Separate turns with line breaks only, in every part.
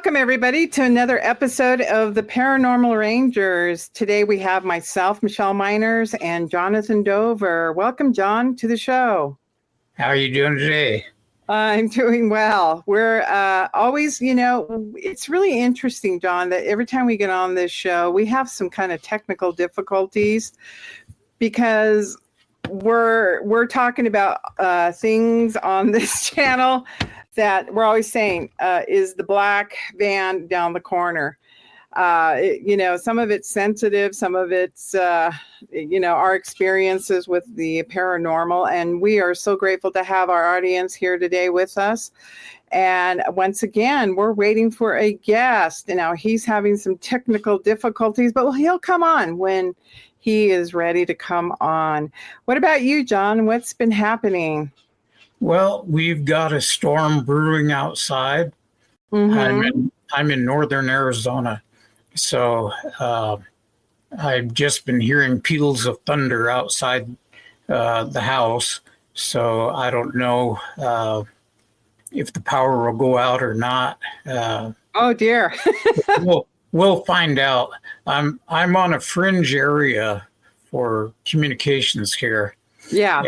Welcome, everybody, to another episode of the Paranormal Rangers. Today we have myself, Michelle Miners, and Jonathan Dover. Welcome, John, to the show.
How are you doing today?
I'm doing well. We're always, it's really interesting, John, that every time we get on this show, we have some kind of technical difficulties because we're talking about things on this channel that we're always saying is the black van down the corner. Some of it's sensitive, some of it's, our experiences with the paranormal. And we are so grateful to have our audience here today with us. And once again, we're waiting for a guest. Now, he's having some technical difficulties, but he'll come on when he is ready to come on. What about you, John? What's been happening?
Well, we've got a storm brewing outside.
Mm-hmm.
I'm in northern Arizona, so I've just been hearing peals of thunder outside the house. So I don't know if the power will go out or not.
Oh dear.
We'll find out. I'm on a fringe area for communications here.
Yeah.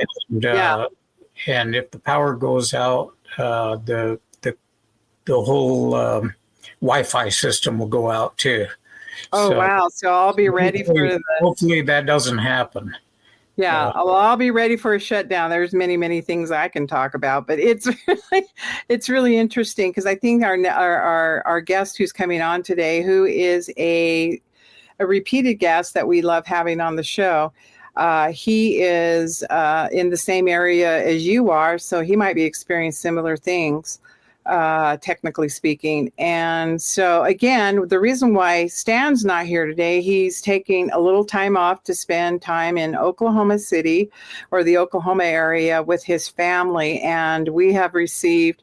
And if the power goes out, the whole Wi-Fi system will go out too.
Oh, wow. So I'll be ready for
hopefully that doesn't happen.
Yeah, I'll be ready for a shutdown. There's many things I can talk about, but it's really interesting because I think our guest who's coming on today, who is a repeated guest that we love having on the show, he is in the same area as you are, so he might be experiencing similar things, technically speaking. And so, again, the reason why Stan's not here today, he's taking a little time off to spend time in Oklahoma City or the Oklahoma area with his family. And we have received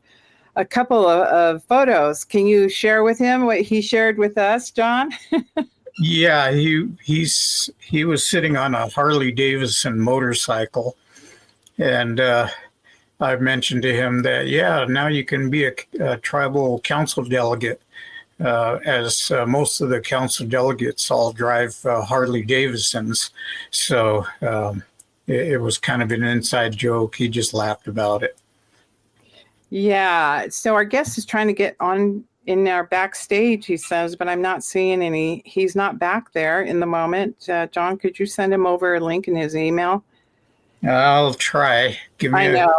a couple of photos. Can you share with him what he shared with us, John?
Yeah, he was sitting on a Harley Davidson motorcycle, and I mentioned to him that now you can be a tribal council delegate, as most of the council delegates all drive Harley Davidsons. So it was kind of an inside joke. He just laughed about it.
Yeah. So our guest is trying to get on in our backstage, he says, but I'm not seeing any. He's not back there in the moment. John, could you send him over a link in his email?
I'll try. Give me a minute.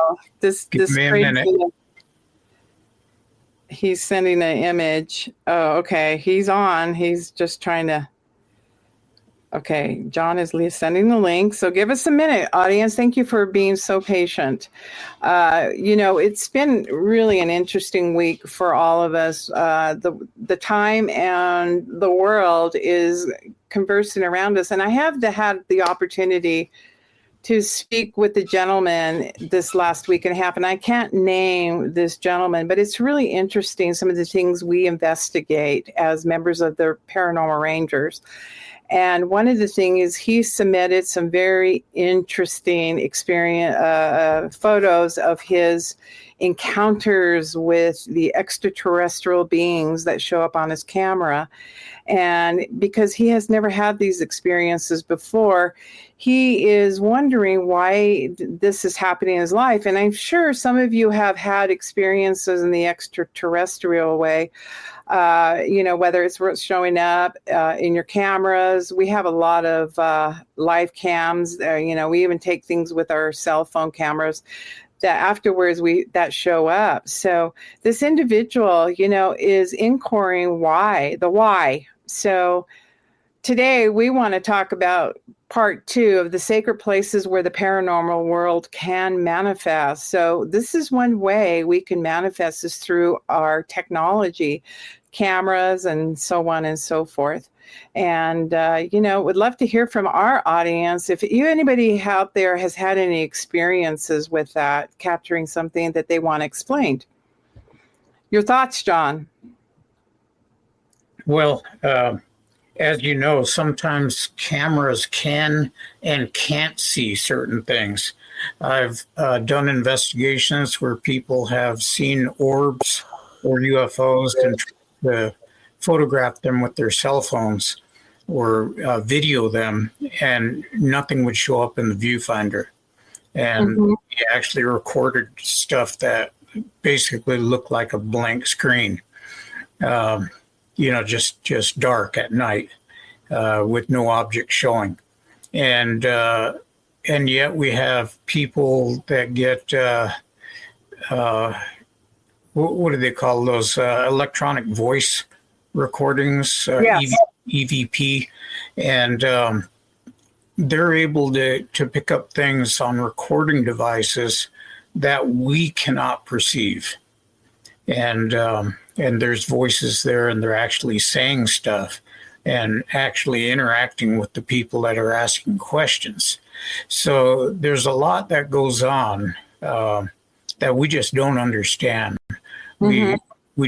He's sending an image. Oh, okay. He's on. He's just trying to. Okay, John is sending the link. So give us a minute, audience. Thank you for being so patient. It's been really an interesting week for all of us. The time and the world is conversing around us. And I have had the opportunity to speak with the gentleman this last week and a half. And I can't name this gentleman, but it's really interesting, some of the things we investigate as members of the Paranormal Rangers. And one of the things is he submitted some very interesting photos of his encounters with the extraterrestrial beings that show up on his camera. And because he has never had these experiences before, he is wondering why this is happening in his life. And I'm sure some of you have had experiences in the extraterrestrial way. Whether it's showing up in your cameras. We have a lot of live cams. We even take things with our cell phone cameras that afterwards that show up. So this individual, is inquiring the why. So today we want to talk about part 2 of the sacred places where the paranormal world can manifest. So this is one way we can manifest this through our technology, cameras, and so on and so forth. And, would love to hear from our audience. If anybody out there has had any experiences with that, capturing something that they want explained. Your thoughts, John?
Well, as you know, sometimes cameras can and can't see certain things. I've done investigations where people have seen orbs or UFOs and to photograph them with their cell phones or video them, and nothing would show up in the viewfinder. And he actually recorded stuff that basically looked like a blank screen, just dark at night with no object showing. And yet we have people that get what do they call those electronic voice recordings,
Yes.
EVP, and they're able to pick up things on recording devices that we cannot perceive. And there's voices there, and they're actually saying stuff and actually interacting with the people that are asking questions. So there's a lot that goes on that we just don't understand. We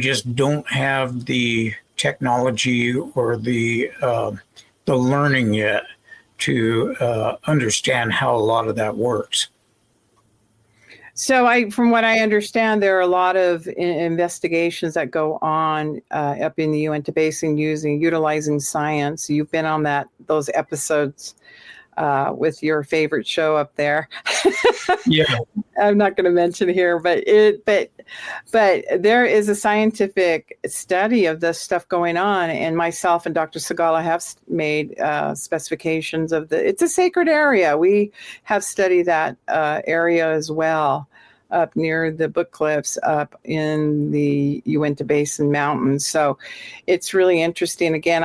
just don't have the technology or the learning yet to understand how a lot of that works.
So from what I understand, there are a lot of investigations that go on up in the Uinta Basin utilizing science. You've been on those episodes with your favorite show up there.
Yeah.
I'm not going to mention here, but there is a scientific study of this stuff going on, and myself and Dr. Segala have made specifications of it's a sacred area. We have studied that area as well, up near the Book Cliffs, up in the Uinta Basin Mountains. So it's really interesting. Again,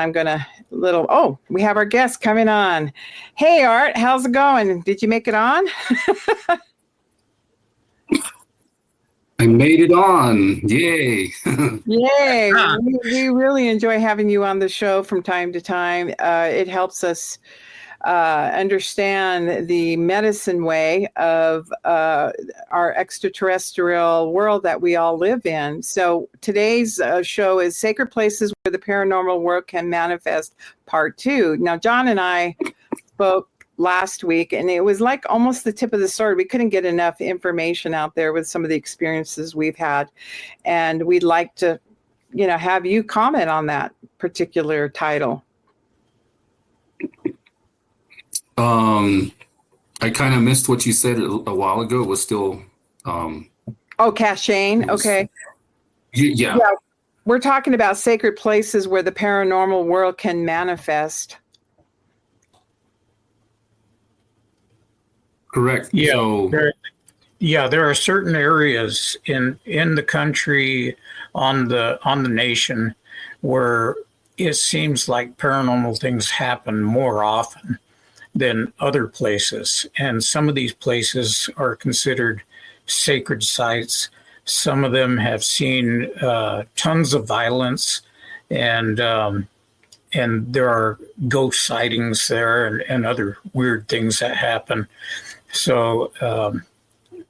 we have our guest coming on. Hey, Art, how's it going? Did you make it on?
I made it on. Yay.
Yay. We really enjoy having you on the show from time to time. It helps us understand the medicine way of our extraterrestrial world that we all live in. So today's show is Sacred Places Where the Paranormal World Can Manifest, Part 2. Now, John and I spoke last week, and it was like almost the tip of the sword. We couldn't get enough information out there with some of the experiences we've had, and we'd like to, have you comment on that particular title.
I kind of missed what you said a while ago. It was still
Cachane. Okay.
Yeah.
We're talking about sacred places where the paranormal world can manifest.
Correct.
Yeah.
So,
there are certain areas in the country, on the nation, where it seems like paranormal things happen more often than other places. And some of these places are considered sacred sites. Some of them have seen tons of violence, and there are ghost sightings there and other weird things that happen. So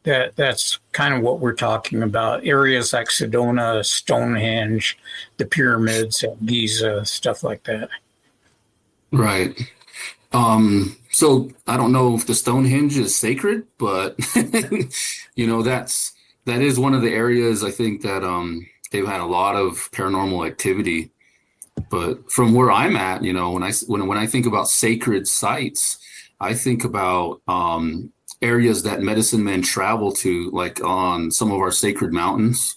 that's kind of what we're talking about. Areas like Sedona, Stonehenge, the pyramids at Giza, stuff like that.
right. So I don't know if the Stonehenge is sacred, but that is one of the areas I think that they've had a lot of paranormal activity. But from where I'm at, when I think about sacred sites, I think about areas that medicine men travel to, like on some of our sacred mountains,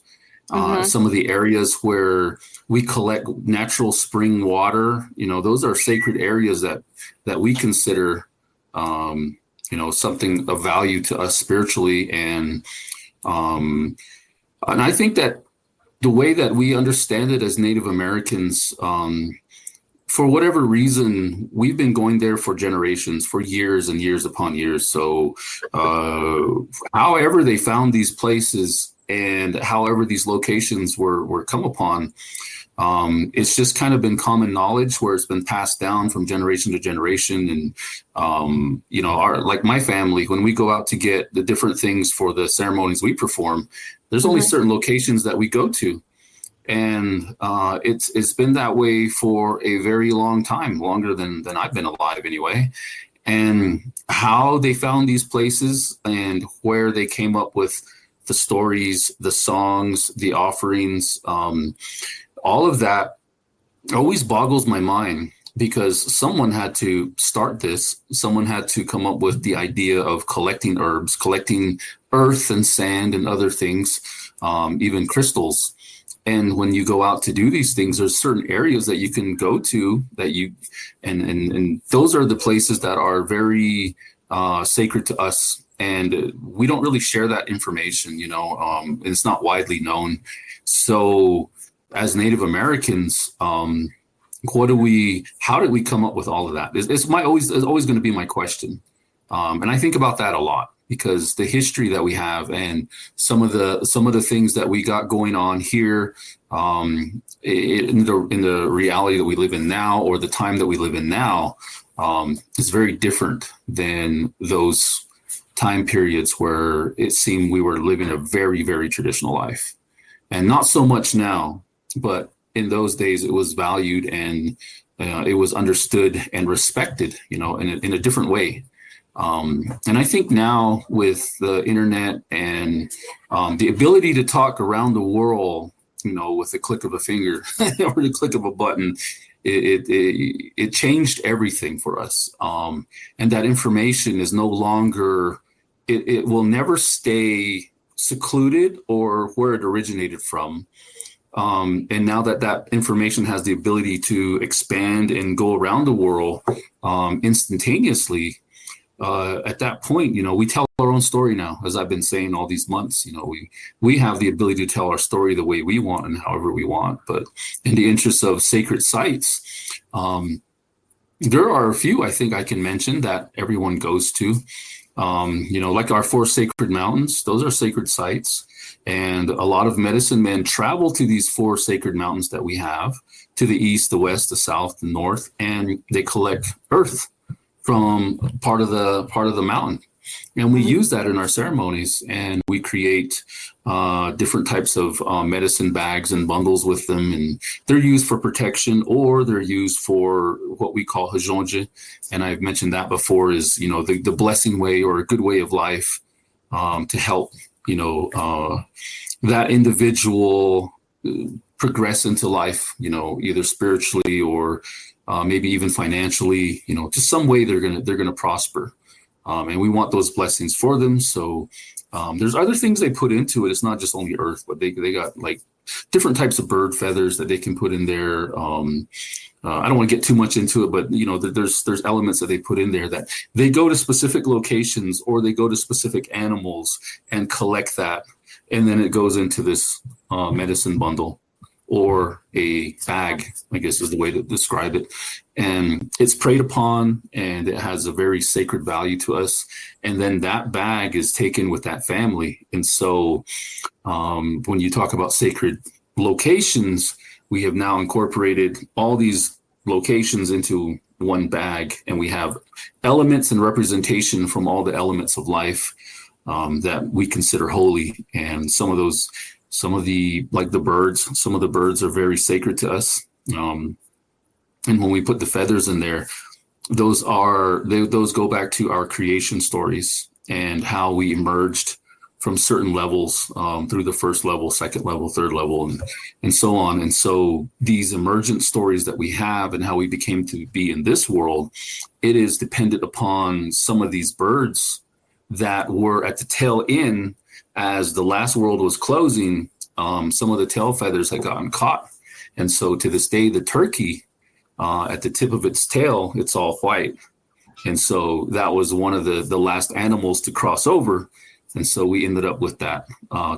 some of the areas where we collect natural spring water. Those are sacred areas that we consider, something of value to us spiritually. And I think that the way that we understand it as Native Americans, for whatever reason, we've been going there for generations, for years and years upon years. So however they found these places and however these locations were come upon, it's just kind of been common knowledge where it's been passed down from generation to generation. And, like my family, when we go out to get the different things for the ceremonies we perform, there's only certain locations that we go to. And it's been that way for a very long time, longer than I've been alive anyway. And how they found these places and where they came up with the stories, the songs, the offerings, all of that always boggles my mind, because someone had to start this. Someone had to come up with the idea of collecting herbs, collecting earth and sand and other things, even crystals. And when you go out to do these things, there's certain areas that you can go to that and those are the places that are very sacred to us. And we don't really share that information, it's not widely known. So as Native Americans, how did we come up with all of that? It's always going to be my question. And I think about that a lot, because the history that we have and some of the things that we got going on here, in the reality that we live in now, or the time that we live in now, is very different than those time periods where it seemed we were living a very, very traditional life. And not so much now, but in those days it was valued, and it was understood and respected, in a different way. And I think now with the internet and the ability to talk around the world, with the click of a finger or the click of a button, it changed everything for us. And that information is no longer, it will never stay secluded or where it originated from. And now that information has the ability to expand and go around the world instantaneously, at that point, we tell our own story now, as I've been saying all these months. We have the ability to tell our story the way we want and however we want. But in the interest of sacred sites, there are a few I think I can mention that everyone goes to. Like our 4 sacred mountains, those are sacred sites. And a lot of medicine men travel to these 4 sacred mountains that we have, to the east, the west, the south, the north, and they collect earth from part of the mountain. And we use that in our ceremonies, and we create different types of medicine bags and bundles with them. And they're used for protection, or they're used for what we call hajonje. And I've mentioned that before, is, the blessing way or a good way of life, to help, that individual progress into life, either spiritually or maybe even financially, just some way they're gonna prosper. And we want those blessings for them. So there's other things they put into it. It's not just only earth, but they got like different types of bird feathers that they can put in there. I don't want to get too much into it, but there's elements that they put in there that they go to specific locations, or they go to specific animals and collect that, and then it goes into this medicine bundle, or a bag, I guess is the way to describe it. And it's preyed upon, and it has a very sacred value to us. And then that bag is taken with that family. And so when you talk about sacred locations, we have now incorporated all these locations into one bag, and we have elements and representation from all the elements of life that we consider holy. And some of the birds are very sacred to us. And when we put the feathers in there, those go back to our creation stories and how we emerged from certain levels, through the first level, second level, third level, and so on. And so these emergent stories that we have and how we became to be in this world, it is dependent upon some of these birds that were at the tail end. As the last world was closing, some of the tail feathers had gotten caught. And so to this day, the turkey, at the tip of its tail, it's all white. And so that was one of the last animals to cross over. And so we ended up with that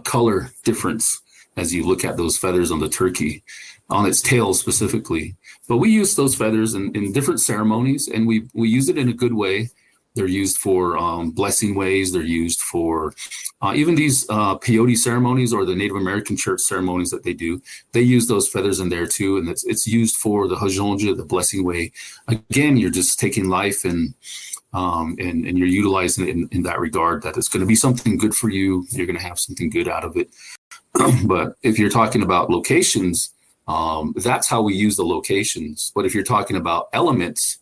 color difference as you look at those feathers on the turkey, on its tail specifically. But we use those feathers in different ceremonies, and we use it in a good way. They're used for blessing ways. They're used for even these peyote ceremonies, or the Native American church ceremonies that they do. They use those feathers in there too, and it's used for the hajonje, the blessing way. Again, you're just taking life and you're utilizing it in that regard, that it's going to be something good for you. You're going to have something good out of it. But if you're talking about locations, that's how we use the locations. But if you're talking about elements,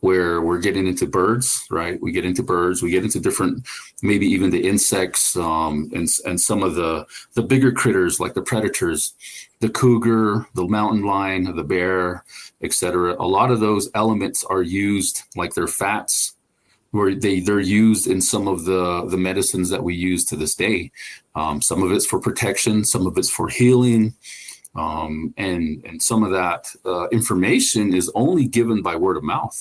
where we're getting into birds, right? We get into birds, we get into different, maybe even the insects, and some of the bigger critters like the predators, the cougar, the mountain lion, the bear, etc. A lot of those elements are used, like their fats, where they're used in some of the medicines that we use to this day. Some of it's for protection, some of it's for healing. And some of that information is only given by word of mouth.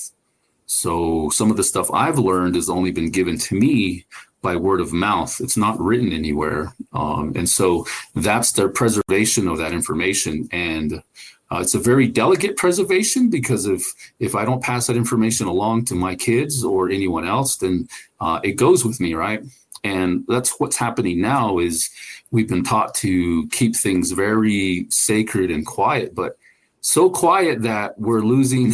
So some of the stuff I've learned has only been given to me by word of mouth. It's not written anywhere. And so that's the preservation of that information. And it's a very delicate preservation, because if I don't pass that information along to my kids or anyone else, then it goes with me, right? And that's what's happening now. Is we've been taught to keep things very sacred and quiet, but so quiet that we're losing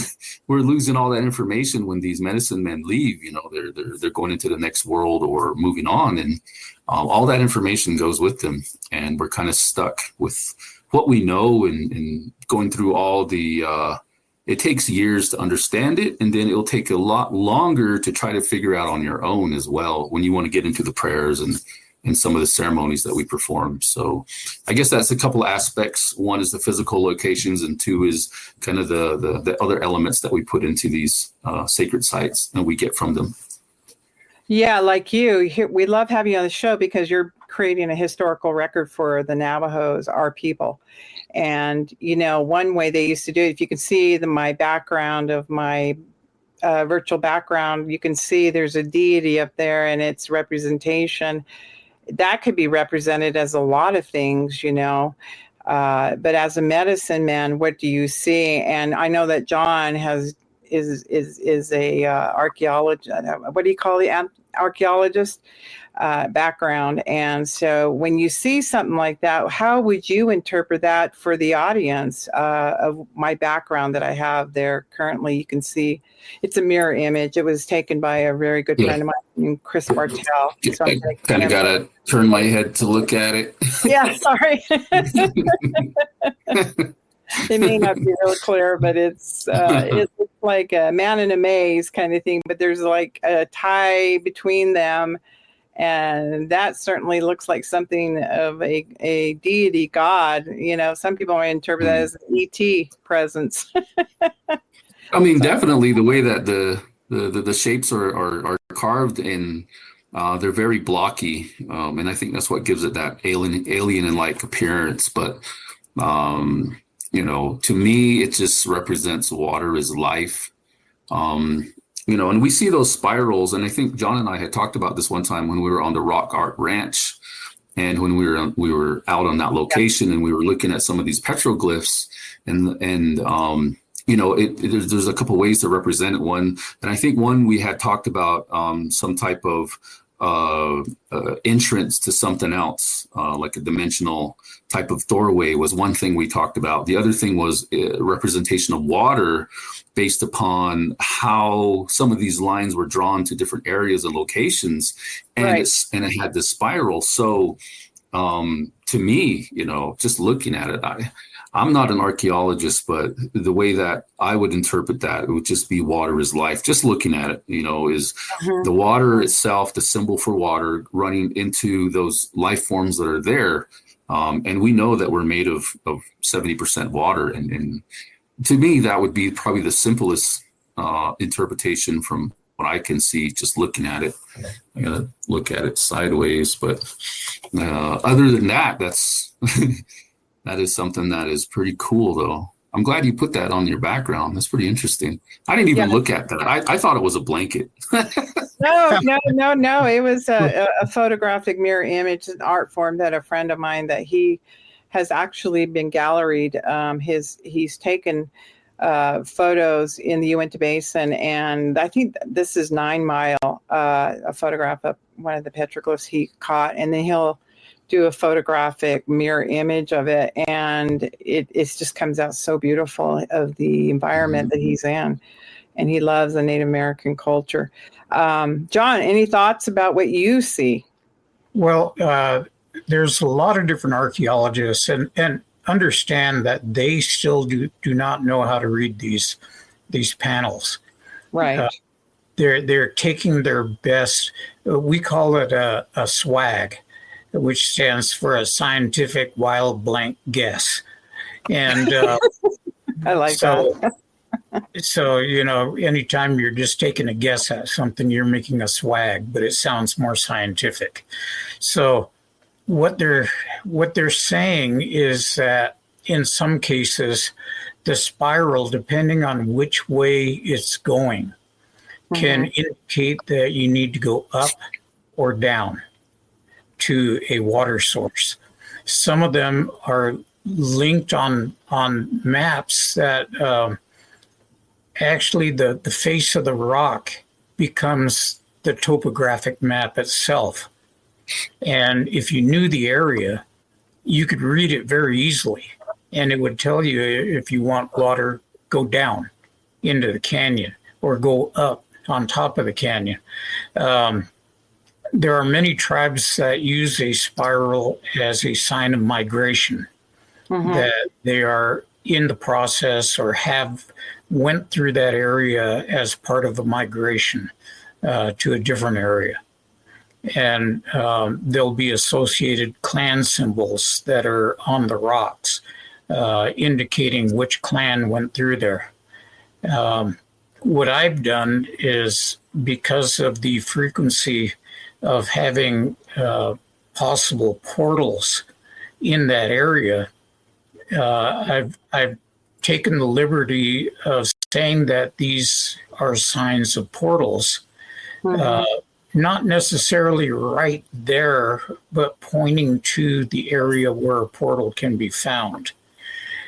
all that information when these medicine men leave. You know, they're going into the next world or moving on, and all that information goes with them, and we're kind of stuck with what we know, and going through all the it takes years to understand it, and then it'll take a lot longer to try to figure out on your own as well, when you want to get into the prayers and some of the ceremonies that we perform. So I guess that's a couple of aspects. One is the physical locations, and two is kind of the other elements that we put into these sacred sites and we get from them.
Yeah, like you, we love having you on the show because you're creating a historical record for the Navajos, our people. And, you know, one way they used to do it, if you can see my background of my virtual background, you can see there's a deity up there and its representation. That could be represented as a lot of things, you know. But as a medicine man, what do you see? And I know that John is a archaeologist. What do you call the archaeologist background? And so when you see something like that, how would you interpret that for the audience of my background that I have there currently? You can see it's a mirror image. It was taken by a very good friend of mine, Chris Bartell. So
I kind of got to turn my head to look at it.
Yeah, sorry. It may not be real clear, but it's like a man in a maze kind of thing. But there's like a tie between them, and that certainly looks like something of a deity god. You know, some people might interpret that as an ET presence.
I mean, definitely the way that the shapes are carved in. They're very blocky, and I think that's what gives it that alien-like appearance. But you know, to me, it just represents water is life. You know, and we see those spirals, and I think John and I had talked about this one time when we were on the Rock Art Ranch, and when we were out on that location, and we were looking at some of these petroglyphs, and you know, there's a couple ways to represent it. One, and I think one we had talked about some type of entrance to something else, like a dimensional type of doorway was one thing we talked about. The other thing was a representation of water based upon how some of these lines were drawn to different areas and locations, and
Right.
it had this spiral. So to me, you know, just looking at it, I'm not an archaeologist, but the way that I would interpret that, it would just be water is life. Just looking at it, you know, is the water itself, the symbol for water running into those life forms that are there. And we know that we're made of 70% water. And to me, that would be probably the simplest interpretation from what I can see, just looking at it. I gotta look at it sideways. But other than that, that's... That is something that is pretty cool, though. I'm glad you put that on your background. That's pretty interesting. I didn't even look at that. I thought it was a blanket.
No. It was a photographic mirror image, an art form that a friend of mine that he has actually been galleried. He's taken photos in the Uinta Basin, and I think this is 9 Mile, a photograph of one of the petroglyphs he caught, and then he'll do a photographic mirror image of it, and it just comes out so beautiful of the environment that he's in, and he loves the Native American culture. John, any thoughts about what you see?
Well, there's a lot of different archaeologists, and understand that they still do not know how to read these panels.
Right.
They're taking their best. We call it a swag, which stands for a scientific wild blank guess. And
I like that.
so, so anytime you're just taking a guess at something, you're making a swag, but it sounds more scientific. So what they're saying is that in some cases, the spiral, depending on which way it's going, can indicate that you need to go up or down to a water source. Some of them are linked on maps that actually the face of the rock becomes the topographic map itself. And if you knew the area, you could read it very easily. And it would tell you if you want water, go down into the canyon or go up on top of the canyon. There are many tribes that use a spiral as a sign of migration, that they are in the process or have went through that area as part of a migration to a different area. And there'll be associated clan symbols that are on the rocks, indicating which clan went through there. What I've done is, because of the frequency of having possible portals in that area, I've taken the liberty of saying that these are signs of portals, not necessarily right there, but pointing to the area where a portal can be found.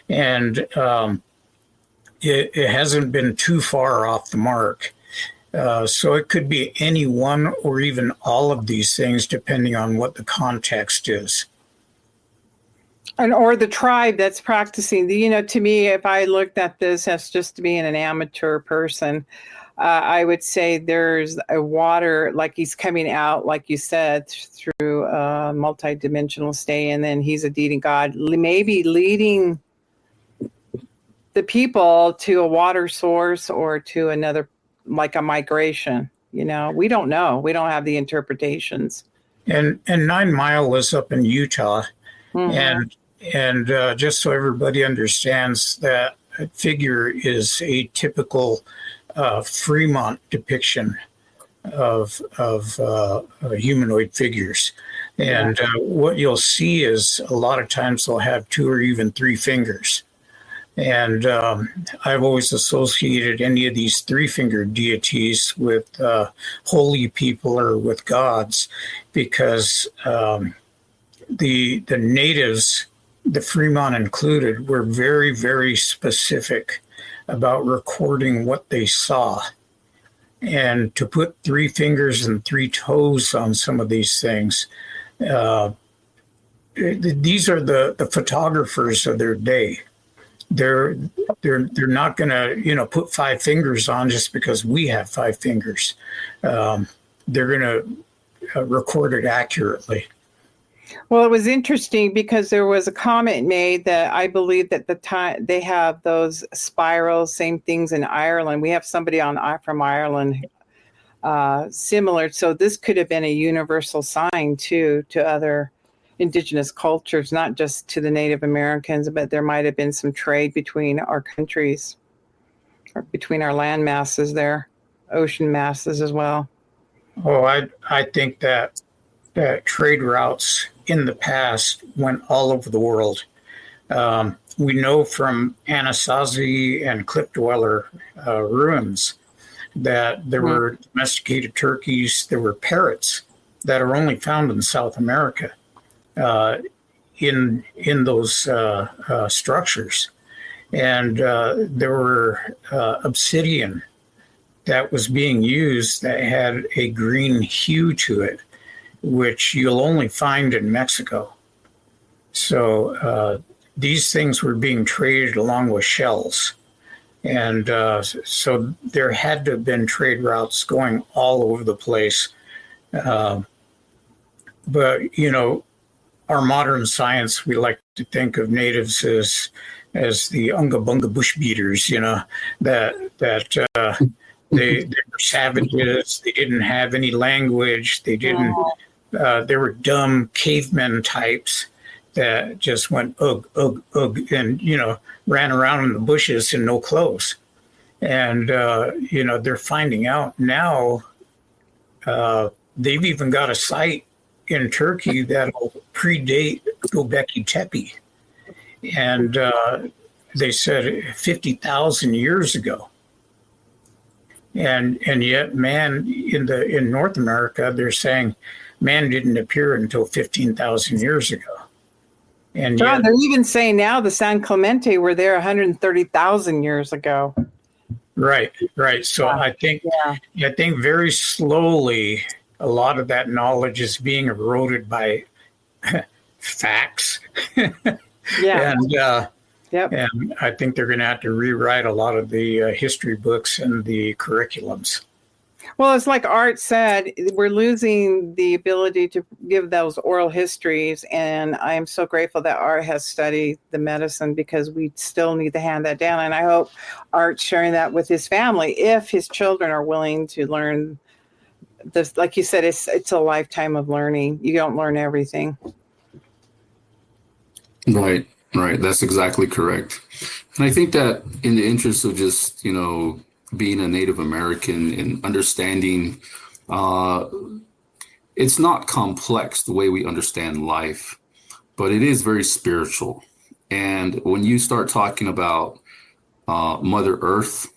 And it hasn't been too far off the mark. So it could be any one or even all of these things, depending on what the context is.
Or the tribe that's practicing. To me, if I looked at this as just being an amateur person, I would say there's a water, like he's coming out, like you said, through a multidimensional state, and then he's a deity god, maybe leading the people to a water source or to another, like a migration. We don't know. We don't have the interpretations.
And 9 Mile is up in Utah, and just so everybody understands, that figure is a typical Fremont depiction of humanoid figures. And what you'll see is a lot of times they'll have 2 or even 3 fingers. And I've always associated any of these 3-fingered deities with holy people or with gods, because the natives, the Fremont included, were very, very specific about recording what they saw. And to put 3 fingers and 3 toes on some of these things, these are the photographers of their day. They're not going to put 5 fingers on just because we have 5 fingers. They're going to record it accurately.
Well, it was interesting because there was a comment made that I believe that the time they have those spirals, same things in Ireland. We have somebody from Ireland similar. So this could have been a universal sign too to other indigenous cultures, not just to the Native Americans, but there might have been some trade between our countries, or between our land masses there, ocean masses as well.
Oh, I think that trade routes in the past went all over the world. We know from Anasazi and Cliff Dweller ruins that there were domesticated turkeys, there were parrots that are only found in South America. In those structures, and there were obsidian that was being used that had a green hue to it, which you'll only find in Mexico. So these things were being traded along with shells, and so there had to have been trade routes going all over the place. But our modern science, we like to think of natives as the unga bunga bush beaters, that They were savages. They didn't have any language. They didn't. They were dumb cavemen types that just went ugh, ugh, ugh, and ran around in the bushes in no clothes. And they're finding out now. They've even got a site in Turkey that'll predate Göbekli Tepe, and they said 50,000 years ago. And yet, man, in North America, they're saying man didn't appear until 15,000 years ago. And
John,
yet,
they're even saying now the San Clemente were there 130,000 years ago.
right. So I think very slowly a lot of that knowledge is being eroded by facts.
Yeah.
And I think they're going to have to rewrite a lot of the history books and the curriculums.
Well, it's like Art said, we're losing the ability to give those oral histories. And I'm so grateful that Art has studied the medicine, because we still need to hand that down. And I hope Art's sharing that with his family, if his children are willing to learn this. Like you said, it's a lifetime of learning. You don't learn everything.
Right. That's exactly correct. And I think that in the interest of just, being a Native American and understanding, it's not complex the way we understand life, but it is very spiritual. And when you start talking about Mother Earth,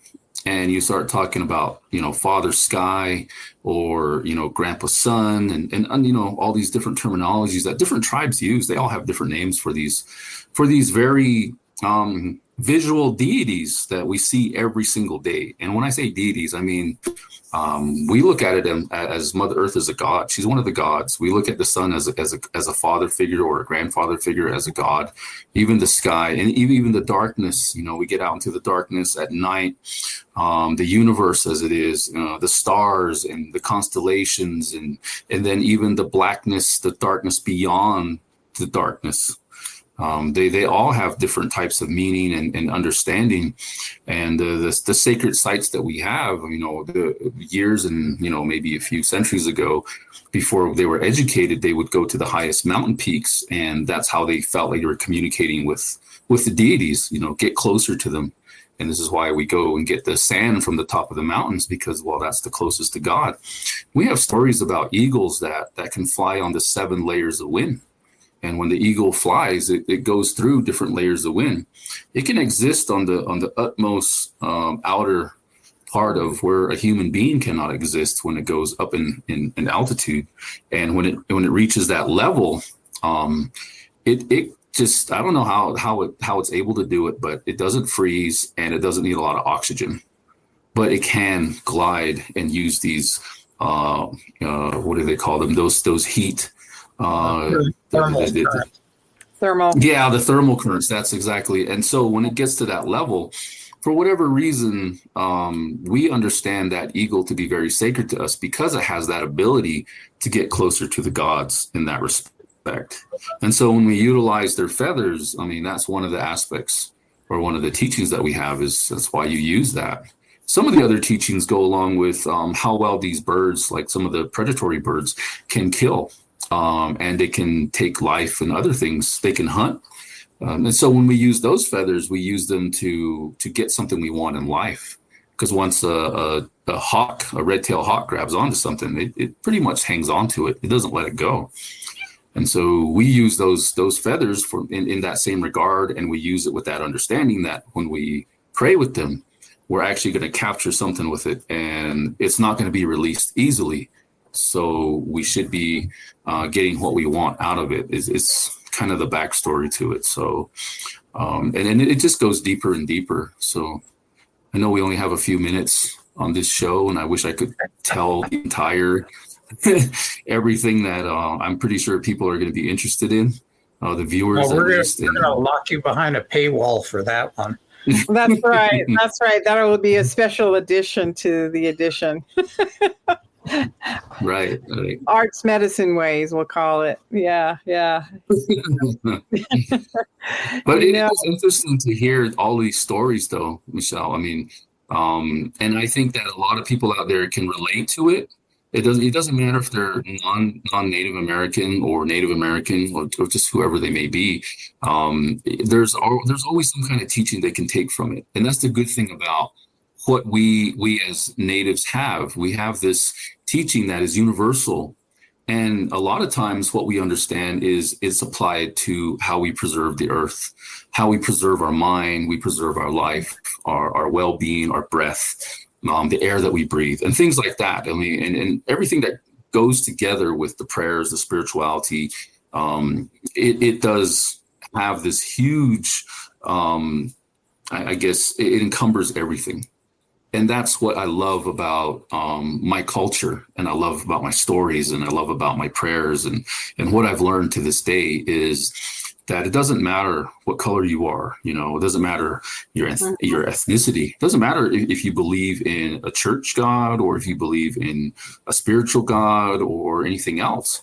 and you start talking about, Father Sky, or, Grandpa Sun, and all these different terminologies that different tribes use, they all have different names for these very visual deities that we see every single day. And when I say deities, I mean, we look at it as Mother Earth as a god. She's one of the gods. We look at the sun as a father figure, or a grandfather figure, as a god. Even the sky, and even the darkness, we get out into the darkness at night, the universe as it is, the stars and the constellations, and then even the blackness, the darkness beyond the darkness. They all have different types of meaning and understanding, and the sacred sites that we have, the years and maybe a few centuries ago, before they were educated, they would go to the highest mountain peaks, and that's how they felt like they were communicating with the deities. Get closer to them, and this is why we go and get the sand from the top of the mountains, because that's the closest to God. We have stories about eagles that can fly on the 7 layers of wind. And when the eagle flies, it goes through different layers of wind. It can exist on the utmost outer part of where a human being cannot exist, when it goes up in altitude. And when it reaches that level, it just, I don't know how it's able to do it, but it doesn't freeze, and it doesn't need a lot of oxygen. But it can glide and use these what do they call them? Those heat.
Thermal.
Yeah, the thermal currents. That's exactly. And so when it gets to that level, for whatever reason, we understand that eagle to be very sacred to us, because it has that ability to get closer to the gods in that respect. And so when we utilize their feathers, that's one of the aspects, or one of the teachings that we have, is that's why you use that. Some of the other teachings go along with how well these birds, like some of the predatory birds, can kill. And they can take life and other things. They can hunt. And so when we use those feathers, we use them to get something we want in life. Because once a red-tailed hawk grabs onto something, it pretty much hangs on to it. It doesn't let it go. And so we use those feathers in that same regard, and we use it with that understanding that when we pray with them, we're actually going to capture something with it, and it's not going to be released easily. So we should be getting what we want out of it. It's kind of the backstory to it. So, and it just goes deeper and deeper. So I know we only have a few minutes on this show, and I wish I could tell the entire everything that I'm pretty sure people are going to be interested in. The viewers.
Well, we're going to lock you behind a paywall for that one.
That's right. That's right. That will be a special addition to the edition.
Right.
Arts medicine ways, we'll call it. Yeah.
But it is interesting to hear all these stories, though, Michelle. And I think that a lot of people out there can relate to it. It doesn't matter if they're non-Native American or Native American or just whoever they may be. There's always some kind of teaching they can take from it. And that's the good thing about what we as natives have. We have this teaching that is universal. And a lot of times what we understand is it's applied to how we preserve the earth, how we preserve our mind, we preserve our life, our well-being, our breath, the air that we breathe, and things like that. I mean, and everything that goes together with the prayers, the spirituality, it does have this huge, I guess it encumbers everything. And that's what I love about my culture, and I love about my stories, and I love about my prayers, and what I've learned to this day is that it doesn't matter what color you are. It doesn't matter your ethnicity. It doesn't matter if you believe in a church God or if you believe in a spiritual God or anything else.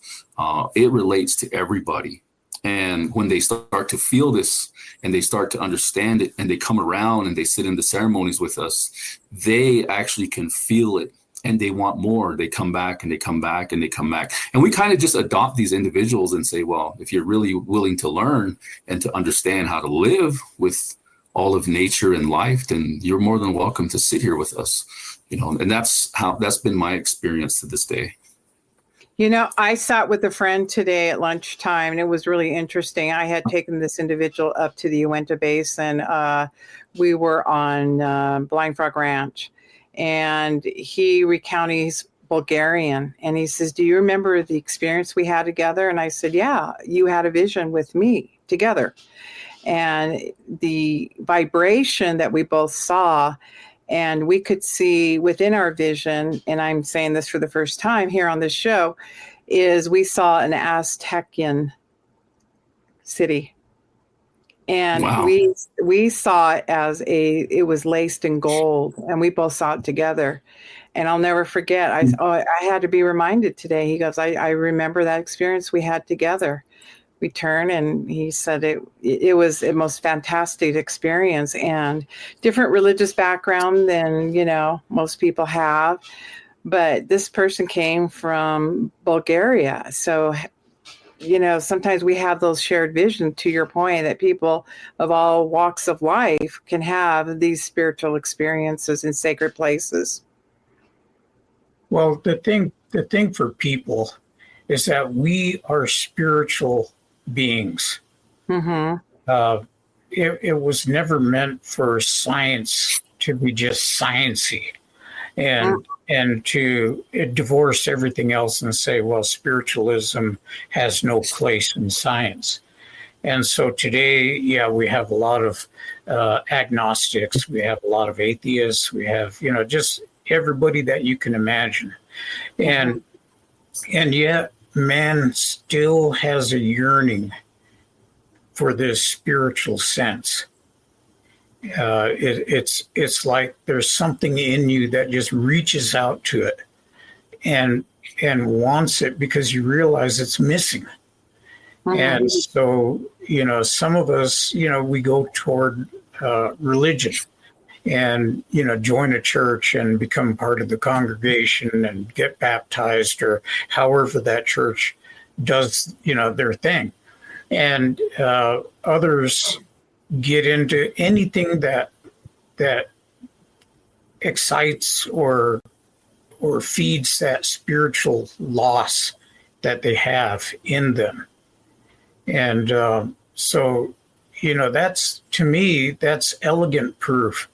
It relates to everybody. And when they start to feel this and they start to understand it and they come around and they sit in the ceremonies with us, they actually can feel it and they want more. They come back and they come back and they come back. And we kind of just adopt these individuals and say, well, if you're really willing to learn and to understand how to live with all of nature and life, then you're more than welcome to sit here with us. And that's been my experience to this day.
I sat with a friend today at lunchtime, and it was really interesting. I had taken this individual up to the Uinta Basin. We were on Blind Frog Ranch, and he recounted he's Bulgarian. And he says, do you remember the experience we had together? And I said, yeah, you had a vision with me together. And the vibration that we both saw, and we could see within our vision, and I'm saying this for the first time here on this show, is we saw an Aztecian city. And
wow.
we saw it as it was laced in gold, and we both saw it together. And I'll never forget. I had to be reminded today. He goes, I remember that experience we had together. We turned, and he said it was the most fantastic experience, and different religious background than most people have. But this person came from Bulgaria, so sometimes we have those shared visions, to your point, that people of all walks of life can have these spiritual experiences in sacred places.
Well, the thing for people is that we are spiritual beings.
Mm-hmm.
It was never meant for science to be just sciencey and to divorce everything else and say, well, spiritualism has no place in science. And so today, we have a lot of agnostics, we have a lot of atheists, we have just everybody that you can imagine, and yet man still has a yearning for this spiritual sense. It's like there's something in you that just reaches out to it and wants it because you realize it's missing. Mm-hmm. And so, some of us, we go toward religion and, join a church and become part of the congregation and get baptized or however that church does, their thing. And others get into anything that excites or feeds that spiritual loss that they have in them. And so, that's, to me, that's elegant proof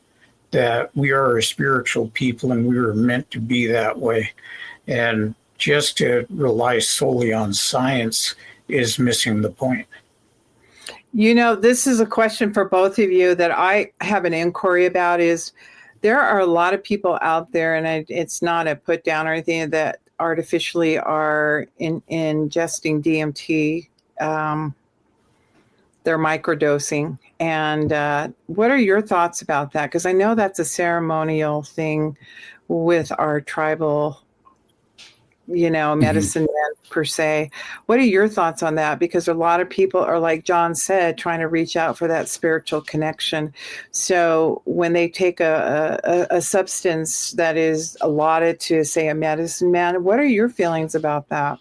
that we are a spiritual people and we were meant to be that way. And just to rely solely on science is missing the point.
This is a question for both of you that I have an inquiry about. Is there are a lot of people out there, and it's not a put down or anything, that artificially are ingesting DMT. They're microdosing. And what are your thoughts about that? Because I know that's a ceremonial thing with our tribal
Mhm.
medicine man per se. What are your thoughts on that? Because a lot of people are, like John said, trying to reach out for that spiritual connection. So when they take a substance that is allotted to, say, a medicine man, what are your feelings about that?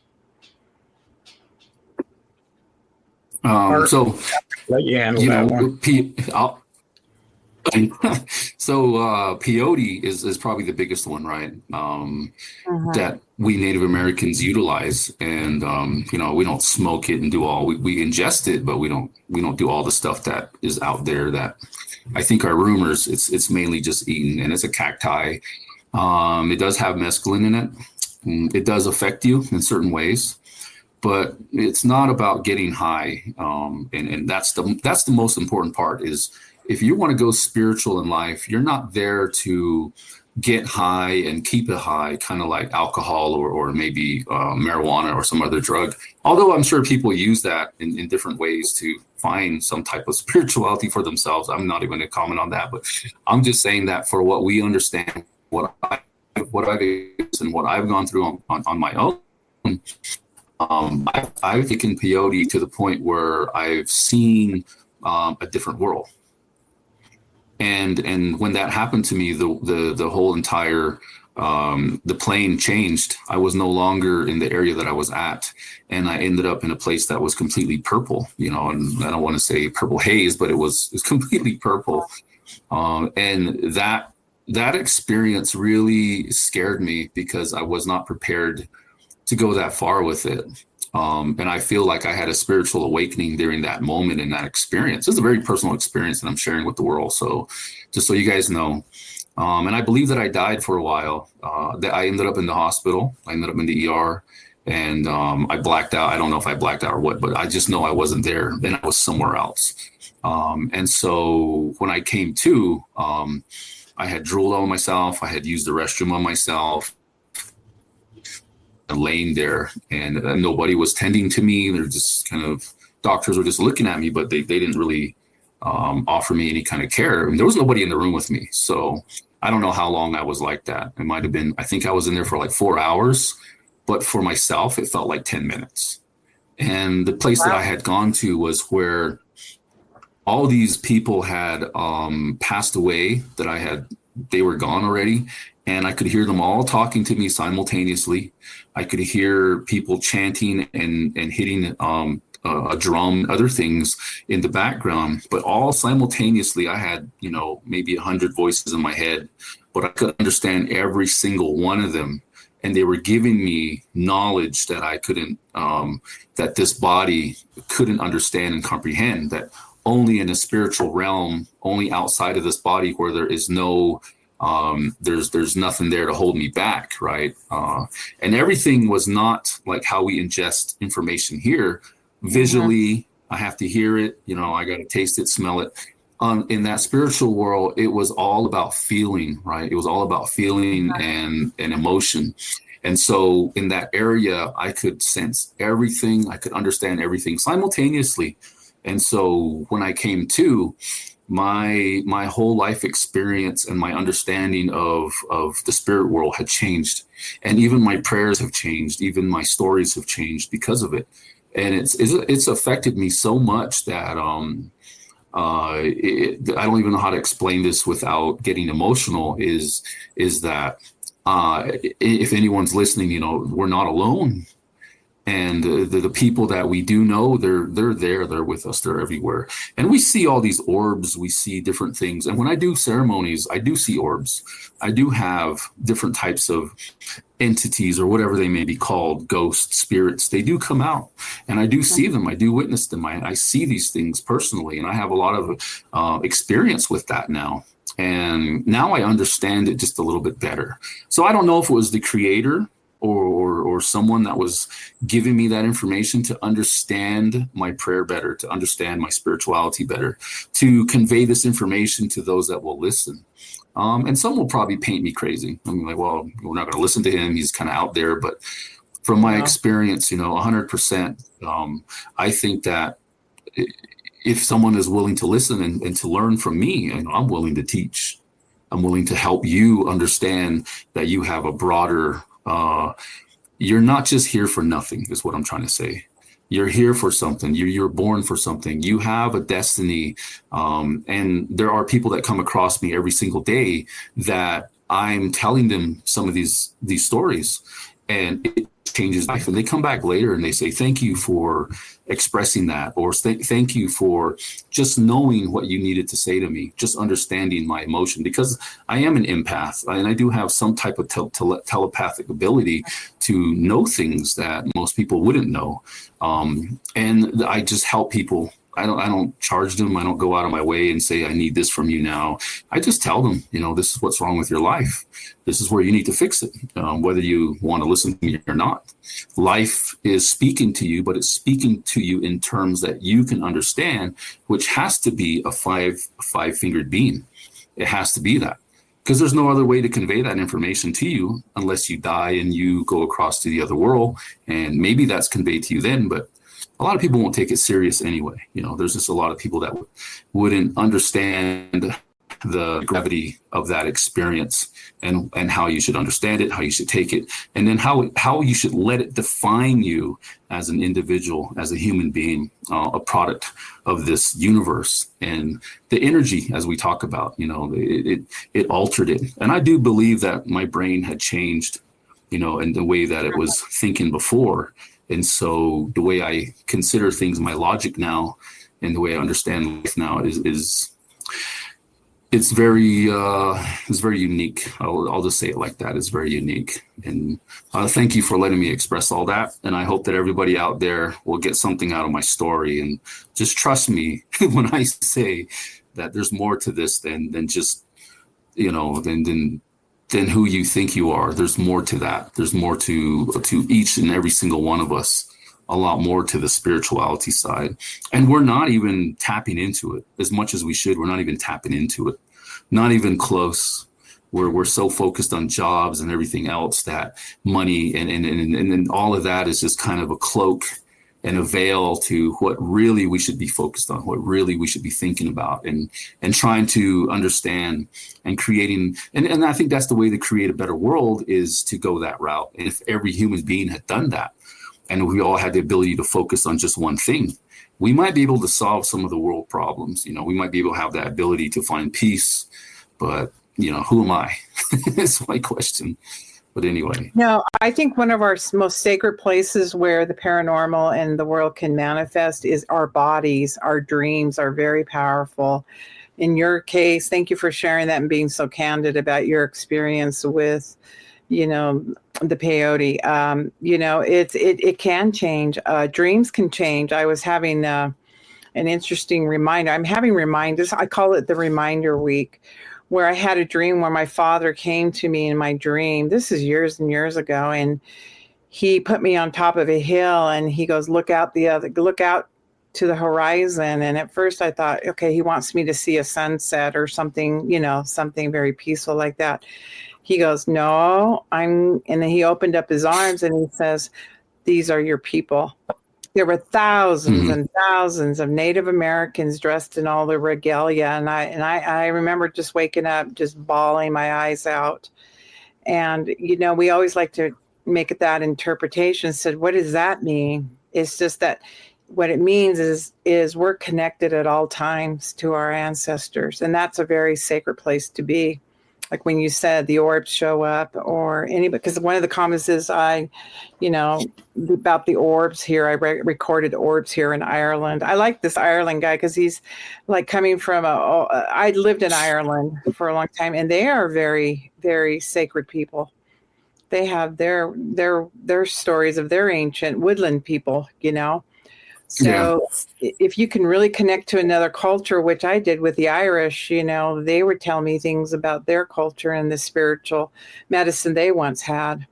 Art,
So,
let you handle
you
that
know,
one.
peyote is probably the biggest one, right?
Mhm.
That we Native Americans utilize, and we don't smoke it and do all we ingest it, but we don't do all the stuff that is out there that I think are rumors. It's mainly just eaten, and it's a cacti. It does have mescaline in it. It does affect you in certain ways, but it's not about getting high. And that's the most important part is if you want to go spiritual in life, you're not there to get high and keep it high, kind of like alcohol or maybe marijuana or some other drug. Although I'm sure people use that in different ways to find some type of spirituality for themselves. I'm not even going to comment on that, but I'm just saying that for what we understand, what I've and what I've gone through on my own. I've taken peyote to the point where I've seen a different world, and when that happened to me, the whole entire the plane changed. I was no longer in the area that I was at, and I ended up in a place that was completely purple. And I don't want to say purple haze, but it was completely purple, and that experience really scared me because I was not prepared to go that far with it. And I feel like I had a spiritual awakening during that moment and that experience. It's a very personal experience that I'm sharing with the world. So just so you guys know. And I believe that I died for a while. That I ended up in the hospital. I ended up in the ER, and I blacked out. I don't know if I blacked out or what, but I just know I wasn't there. Then I was somewhere else. And so when I came to, I had drooled on myself. I had used the restroom on myself, laying there, and nobody was tending to me. They're just kind of doctors were just looking at me, but they didn't really offer me any kind of care. And there was nobody in the room with me. So I don't know how long I was like that. It might have been, I think I was in there for like 4 hours, but for myself, it felt like 10 minutes. And the place that I
Wow.
had gone to was where all these people had passed away they were gone already. And I could hear them all talking to me simultaneously. I could hear people chanting and hitting a drum, other things in the background, but all simultaneously. I had, maybe 100 voices in my head, but I could understand every single one of them. And they were giving me knowledge that I couldn't, that this body couldn't understand and comprehend, that only in a spiritual realm, only outside of this body where there is no there's nothing there to hold me back, right? And everything was not like how we ingest information here.
Mhm.
Visually, I have to hear it. I got to taste it, smell it. In that spiritual world, it was all about feeling, right? It was all about feeling and emotion. And so in that area, I could sense everything. I could understand everything simultaneously. And so when I came to, my whole life experience and my understanding of the spirit world had changed, and even my prayers have changed, even my stories have changed because of it. And it's affected me so much that I don't even know how to explain this without getting emotional. Is that if anyone's listening, we're not alone. And the people that we do know, they're with us, they're everywhere. And we see all these orbs, we see different things. And when I do ceremonies, I do see orbs. I do have different types of entities, or whatever they may be called, ghosts, spirits. They do come out, and I do see them, I do witness them. I see these things personally, and I have a lot of experience with that now. And now I understand it just a little bit better. So I don't know if it was the creator or someone that was giving me that information to understand my prayer better, to understand my spirituality better, to convey this information to those that will listen. And some will probably paint me crazy. I mean, like, well, we're not going to listen to him. He's kind of out there. But from my
No.
experience, 100%, I think that if someone is willing to listen and to learn from me, I'm willing to teach. I'm willing to help you understand that you have a broader you're not just here for nothing, is what I'm trying to say. You're here for something. You're born for something. You have a destiny. And there are people that come across me every single day that I'm telling them some of these stories, and it changes life. And they come back later and they say, thank you for expressing that, or thank you for just knowing what you needed to say to me, just understanding my emotion, because I am an empath and I do have some type of telepathic ability to know things that most people wouldn't know. And I just help people. I don't charge them. I don't go out of my way and say, I need this from you now. I just tell them, this is what's wrong with your life. This is where you need to fix it, whether you want to listen to me or not. Life is speaking to you, but it's speaking to you in terms that you can understand, which has to be a five-fingered being. It has to be that, because there's no other way to convey that information to you unless you die and you go across to the other world. And maybe that's conveyed to you then, but a lot of people won't take it serious anyway. There's just a lot of people that wouldn't understand the gravity of that experience and how you should understand it, how you should take it, and then how you should let it define you as an individual, as a human being, a product of this universe. And the energy, as we talk about, it altered it. And I do believe that my brain had changed, in the way that it was thinking before. And so the way I consider things, my logic now, and the way I understand life now is it's very unique. I'll just say it like that. It's very unique. And thank you for letting me express all that. And I hope that everybody out there will get something out of my story, and just trust me when I say that there's more to this than just, than who you think you are. There's more to that. There's more to each and every single one of us, a lot more to the spirituality side. And we're not even tapping into it as much as we should. We're not even tapping into it, not even close. We're so focused on jobs and everything else that money and all of that is just kind of a cloak and a veil to what really we should be focused on, what really we should be thinking about, and trying to understand and creating. And I think that's the way to create a better world, is to go that route. And if every human being had done that, and we all had the ability to focus on just one thing, we might be able to solve some of the world problems. We might be able to have that ability to find peace, but who am I? That's my question. But anyway.
No, I think one of our most sacred places where the paranormal and the world can manifest is our bodies. Our dreams are very powerful. In your case, thank you for sharing that and being so candid about your experience with, the peyote. It can change. Dreams can change. I was having an interesting reminder. I'm having reminders. I call it the reminder week, where I had a dream where my father came to me in my dream. This is years and years ago. And he put me on top of a hill and he goes, look out to the horizon. And at first I thought, okay, he wants me to see a sunset or something, something very peaceful like that. He goes, no, and then he opened up his arms and he says, these are your people. There were thousands and thousands of Native Americans dressed in all the regalia. And I remember just waking up, just bawling my eyes out. And, we always like to make it that interpretation. Said, what does that mean? It's just that what it means is we're connected at all times to our ancestors. And that's a very sacred place to be. Like when you said the orbs show up or because one of the comments is about the orbs here. I recorded orbs here in Ireland. I like this Ireland guy because he's like coming from I lived in Ireland for a long time, and they are very, very sacred people. They have their stories of their ancient woodland people, So if you can really connect to another culture, which I did with the Irish, they would tell me things about their culture and the spiritual medicine they once had.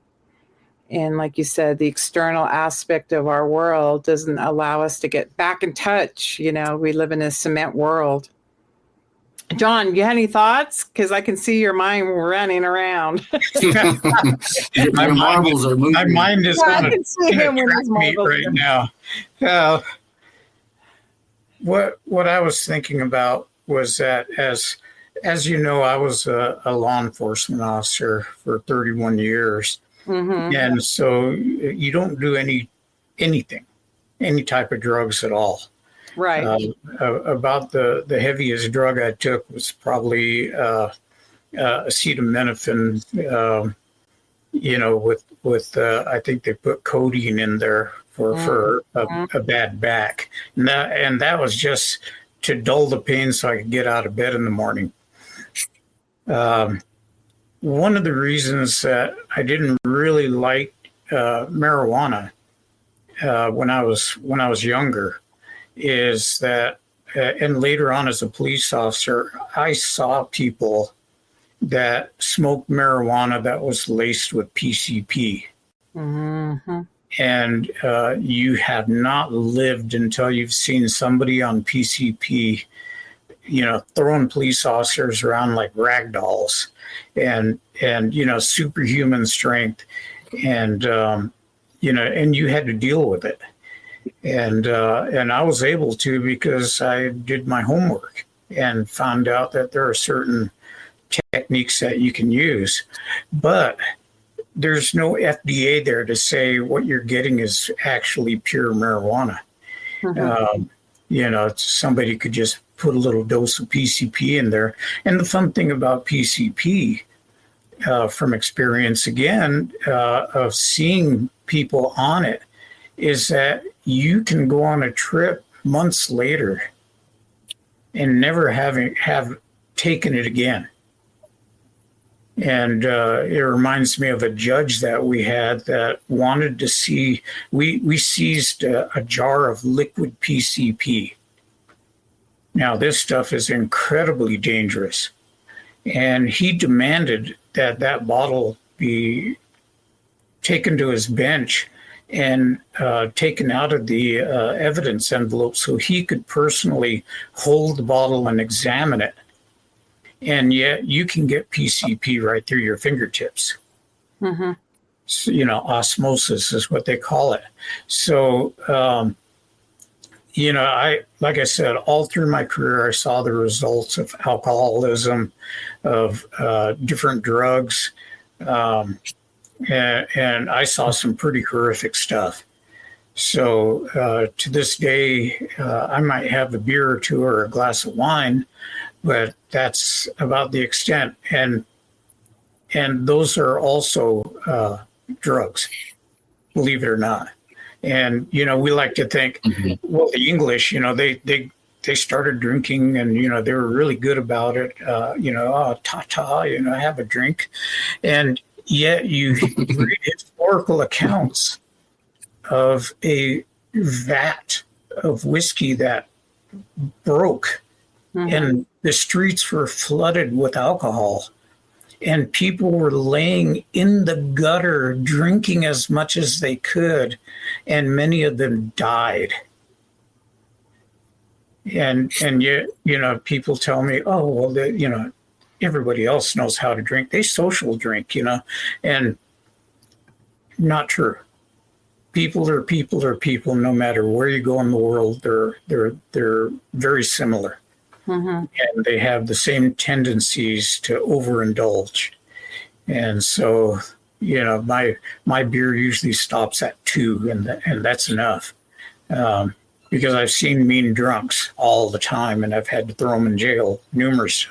And like you said, the external aspect of our world doesn't allow us to get back in touch. We live in a cement world. John, you have any thoughts? Because I can see your mind running around.
Your marbles are moving.
My mind is on a track meet right now. What I was thinking about was that as you know, I was a law enforcement officer for 31 years.
Mm-hmm.
And so you don't do anything, any type of drugs at all.
Right.
About the heaviest drug I took was probably acetaminophen. With I think they put codeine in there for a bad back, and that was just to dull the pain so I could get out of bed in the morning. One of the reasons that I didn't really like marijuana when I was younger is that, and later on as a police officer, I saw people that smoked marijuana that was laced with PCP.
Mm-hmm.
And you have not lived until you've seen somebody on PCP, throwing police officers around like rag dolls, and superhuman strength, and and you had to deal with it, and I was able to because I did my homework and found out that there are certain techniques that you can use, but there's no FDA there to say what you're getting is actually pure marijuana. Somebody could just put a little dose of PCP in there. And the fun thing about PCP, from experience again, of seeing people on it, is that you can go on a trip months later and never have taken it again. And it reminds me of a judge that we had that wanted to see, we seized a jar of liquid PCP. Now, this stuff is incredibly dangerous. And he demanded that that bottle be taken to his bench and taken out of the evidence envelope so he could personally hold the bottle and examine it. And yet you can get PCP right through your fingertips.
Mm-hmm.
So, osmosis is what they call it. So, like I said, all through my career, I saw the results of alcoholism, of different drugs, and I saw some pretty horrific stuff. So to this day, I might have a beer or two or a glass of wine, but that's about the extent. And those are also drugs, believe it or not. And, we like to think, well, the English, they started drinking and, they were really good about it. Have a drink. And yet you read historical accounts of a vat of whiskey that broke and the streets were flooded with alcohol. And people were laying in the gutter, drinking as much as they could, and many of them died. And yet, people tell me, oh, well, everybody else knows how to drink. They social drink, and not true. People are people, no matter where you go in the world. They're very similar. And they have the same tendencies to overindulge. And so, my beer usually stops at 2, and that's enough. Because I've seen mean drunks all the time, and I've had to throw them in jail numerous,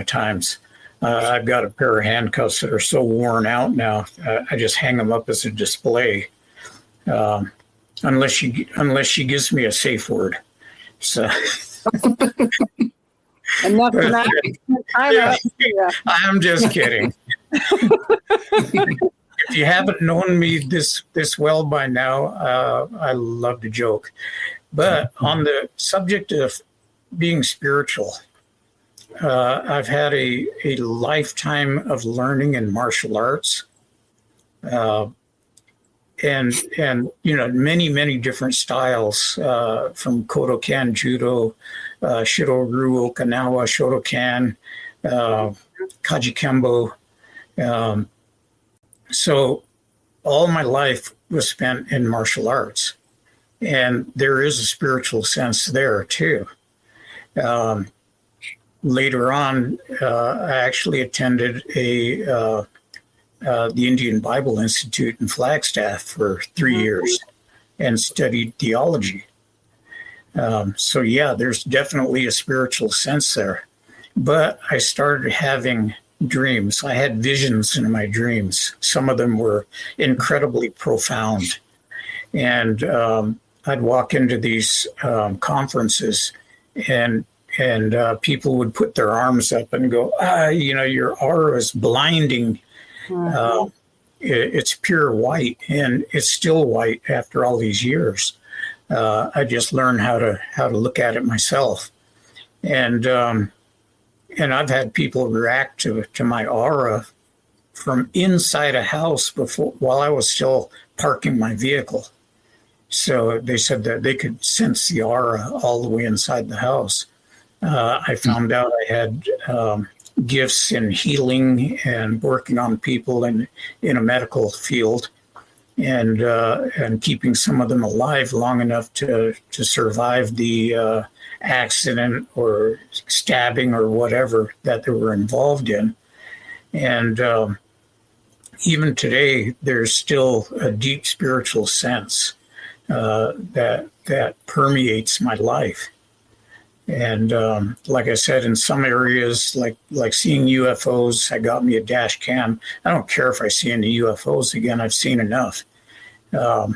times. I've got a pair of handcuffs that are so worn out now. I just hang them up as a display, unless she gives me a safe word. So.
Enough for that.
I'm just kidding. If you haven't known me this well by now, I love to joke. But on the subject of being spiritual, I've had a lifetime of learning in martial arts, and many different styles, from Kodokan Judo, Shido-Ryu, Okinawa Shotokan, Kaji Kembo. So all my life was spent in martial arts, and there is a spiritual sense there too. Later on, I actually attended a the Indian Bible Institute in Flagstaff for 3 years and studied theology. So yeah, there's definitely a spiritual sense there. But I started having dreams. I had visions in my dreams. Some of them were incredibly profound. And I'd walk into these conferences, and people would put their arms up and go, your aura is blinding. It's pure white, and it's still white after all these years. I just learned how to look at it myself, and I've had people react to my aura from inside a house while I was still parking my vehicle. So they said that they could sense the aura all the way inside the house. I found out I had gifts in healing and working on people in a medical field, and keeping some of them alive long enough to survive the accident or stabbing or whatever that they were involved in. And even today, there's still a deep spiritual sense that permeates my life. And like I said, in some areas, like seeing UFOs, that got me a dash cam. I don't care if I see any UFOs again. I've seen enough. But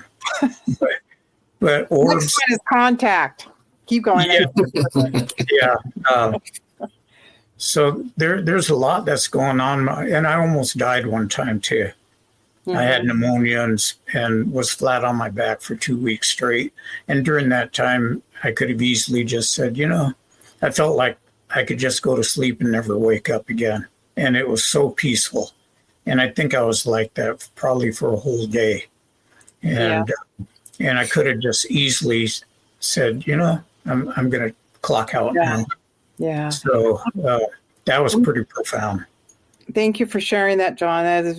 orbs.
Next one is contact. Keep going.
Yeah. So there's a lot that's going on, and I almost died one time too. I had pneumonia and was flat on my back for 2 weeks straight. And during that time, I could have easily just said, I felt like I could just go to sleep and never wake up again. And it was so peaceful. And I think I was like that probably for a whole day. And I could have just easily said, I'm going to clock out now.
Yeah.
So that was pretty profound.
Thank you for sharing that, John. That is,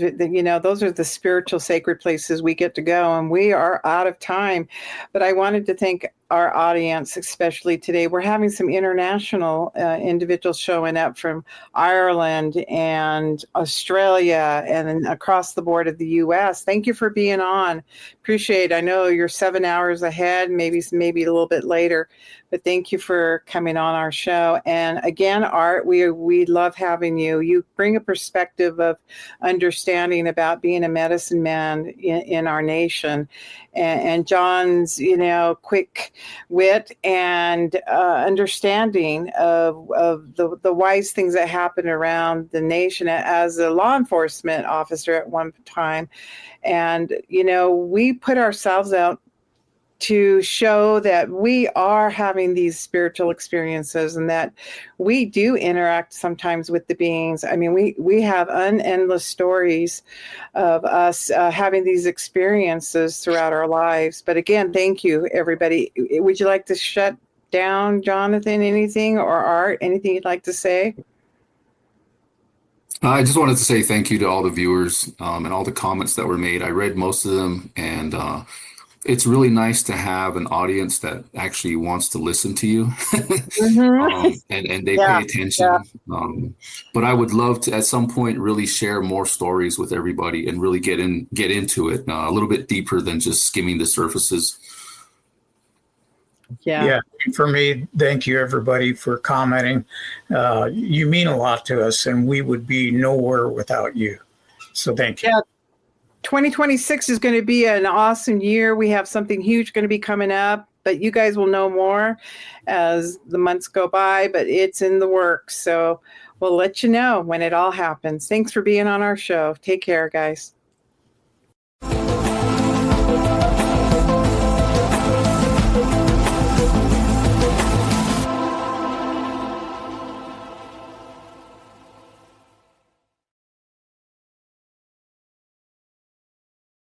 those are the spiritual sacred places we get to go, and we are out of time. But I wanted to thank our audience, especially today. We're having some international individuals showing up from Ireland and Australia and across the board of the U.S. Thank you for being on. Appreciate it. I know you're 7 hours ahead, maybe a little bit later, but thank you for coming on our show. And again, Art, we love having you. You bring a perspective of understanding about being a medicine man in our nation. And John's, quick wit and understanding of the wise things that happen around the nation as a law enforcement officer at one time. And, we put ourselves out to show that we are having these spiritual experiences and that we do interact sometimes with the beings. I mean, we have endless stories of us having these experiences throughout our lives. But again, thank you, everybody. Would you like to shut down, Jonathan, anything, or Art, anything you'd like to say?
I just wanted to say thank you to all the viewers and all the comments that were made. I read most of them, and it's really nice to have an audience that actually wants to listen to you and they pay attention. But I would love to, at some point, really share more stories with everybody and really get into it a little bit deeper than just skimming the surfaces.
Yeah. For me, thank you, everybody, for commenting. You mean a lot to us, and we would be nowhere without you. So thank you.
Yeah. 2026 is going to be an awesome year. We have something huge going to be coming up, but you guys will know more as the months go by, but it's in the works. So we'll let you know when it all happens. Thanks for being on our show. Take care, guys.